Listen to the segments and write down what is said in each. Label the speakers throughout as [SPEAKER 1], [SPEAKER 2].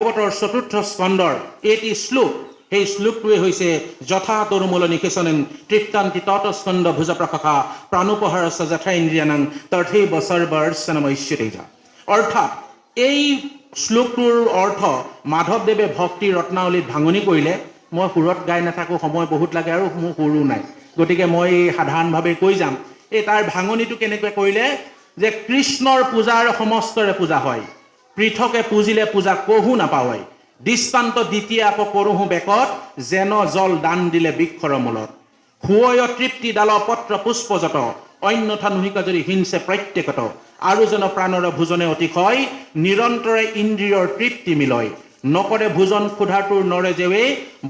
[SPEAKER 1] ভাগৱতৰ ৪ৰ্থ স্কন্ধৰ এটি শ্লোক সেই শ্লোকটোৱে হৈছে যথা তৰুমূল নিকেশনেন তৃপ্তান্তি তৎস্কন্ধ ভুজ প্ৰশাখা প্ৰাণোপহাৰস্য যথা ইন্দ্ৰিয়ানাং তৰ্থেই বছৰবৰ্ষনমৈশ্যতেজা। অৰ্থাৎ এই শ্লোকটোৰ অৰ্থ মাধৱদেৱে ভক্তি ৰত্নাৱলীত ভাঙনি কৰিলে। মই সুৰত গাই নাথাকোঁ, সময় বহুত লাগে আৰু মোৰ সুৰো নাই, গতিকে মই সাধাৰণভাৱে কৈ যাম। এই তাৰ ভাঙনিটো কেনেকৈ কৰিলে যে কৃষ্ণৰ পূজাৰ সমস্তৰে পূজা হয়, পৃথকে পুজিলে পূজা কহু নাপাৱই, দৃষ্টান্ত দ্বিতীয় আকৌ কৰোহো বেকত, যেন জল দান দিলে বৃক্ষৰ মূলত, খুৱয় তৃপ্তি ডাল পত্ৰ পুষ্পজত, অন্যথা নুহিকা যদি হিংসে প্ৰত্যেকত, আৰু যেন প্ৰাণৰ ভোজনে অতিশয়, নিৰন্তৰে ইন্দ্ৰিয়ৰ তৃপ্তি মিলয়, নকৰে ভোজন ক্ষুধাটোৰ নৰে যেৱে,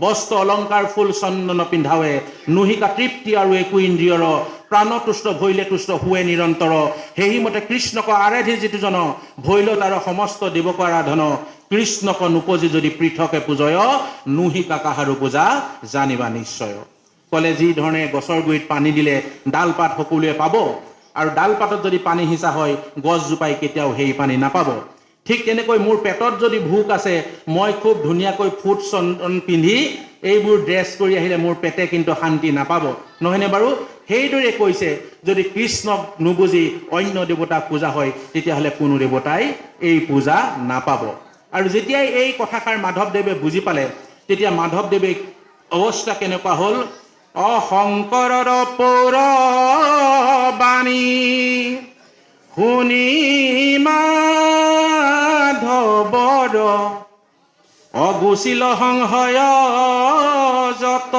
[SPEAKER 1] বস্ত্ৰ অলংকাৰ ফুল চন্দন পিন্ধাৱে, নুহিকা তৃপ্তি আৰু একো ইন্দ্ৰিয়ৰ, প্ৰাণ তুষ্ট ভৈলে তুষ্ট হুৱে নিৰন্তৰ, সেইমতে কৃষ্ণক আৰাধি যিটো জন, ভৈল তাৰ সমস্ত দেৱক আৰাধন, কৃষ্ণক নুপজি যদি পৃথকে পূজয়, নুহিকা কাহাৰো পূজা জানিবা নিশ্চয়। ক'লে যি ধৰণে গছৰ গুৰিত পানী দিলে ডালপাত সকলোৱে পাব, আৰু ডালপাতত যদি পানী সিঁচা হয় গছজোপাই কেতিয়াও সেই পানী নাপাব। ঠিক তেনেকৈ মোৰ পেটত যদি ভোক আছে, মই খুব ধুনীয়াকৈ ফুট চন্দন পিন্ধি এইবোৰ ড্ৰেছ কৰি আহিলে মোৰ পেটে কিন্তু শান্তি নাপাব, নহয়নে বাৰু? সেইদৰে কৈছে যদি কৃষ্ণক নুবুজি অন্য দেৱতাক পূজা হয় তেতিয়াহ'লে কোনো দেৱতাই এই পূজা নাপাব। আৰু যেতিয়াই এই কথাষাৰ মাধৱদেৱে বুজি পালে তেতিয়া মাধৱদেৱে অৱস্থা কেনেকুৱা হ'ল? শংকৰৰ পৌৰ বাণী শুনি মাধৱৰ, অগুচিল সংশয় যত,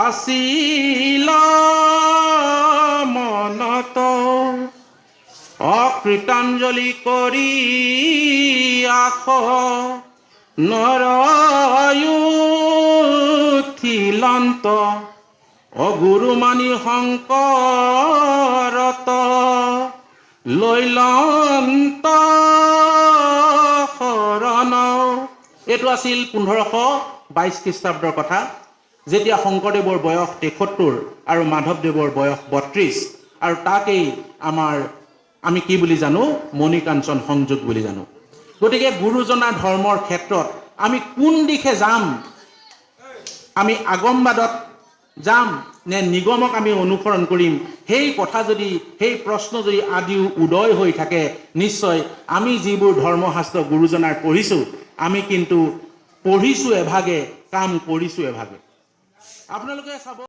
[SPEAKER 1] আছিল মনত, অকৃতাঞ্জলি কৰি আখ নৰয়ুথিলন্ত, অগুৰু মানি শংকৰত, লৈলন্ত শৰণ। এইটো আছিল 1522 খ্ৰীষ্টাব্দৰ কথা, যেতিয়া শংকৰদেৱৰ বয়স 73 আৰু মাধৱদেৱৰ বয়স 32, আৰু তাকেই আমি কি বুলি জানো? মণিকাঞ্চন সংযোগ বুলি জানো। গতিকে গুৰুজনাৰ ধৰ্মৰ ক্ষেত্ৰত আমি কোন দিশে যাম? আমি আগমবাদত যাম নে নিগমক আমি অনুসৰণ কৰিম? সেই কথা যদি, সেই প্ৰশ্ন যদি আদিও উদয় হৈ থাকে, নিশ্চয় আমি যিবোৰ ধৰ্মশাস্ত্ৰ গুৰুজনাৰ পঢ়িছোঁ, আমি কিন্তু পঢ়িছোঁ এভাগে, কাম কৰিছোঁ এভাগে। আপোনালোকে চাব।